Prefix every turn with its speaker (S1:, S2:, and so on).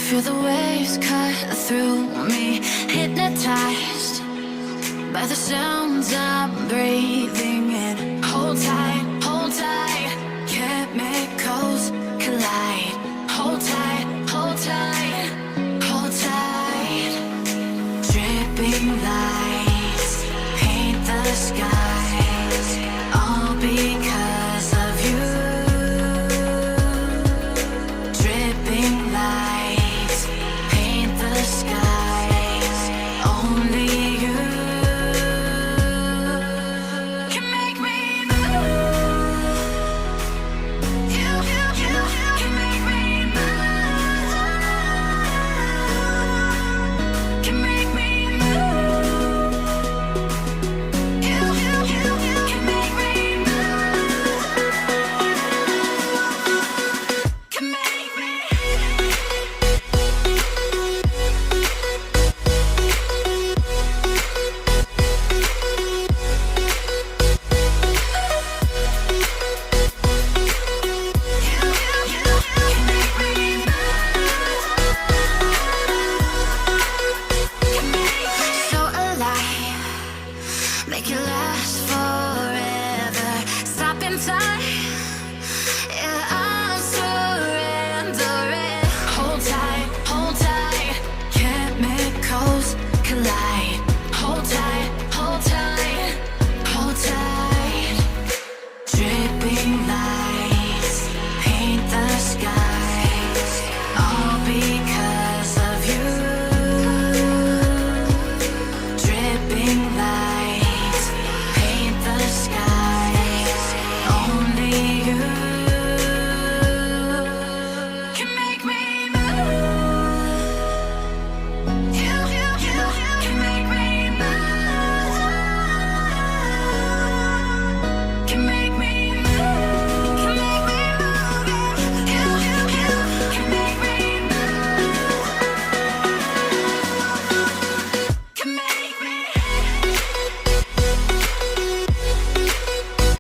S1: Feel the waves cut through me, hypnotized by the sounds I'm breathing in. Hold tight, chemicals collide. Hold tight, hold tight, hold tight. Dripping lights paint the skies, all because of you. Dripping lights paint the skies, only you can make me move. You can make me move. Can make me move. You can make me move. Can make me. So alive, make it last forever. Stop in time.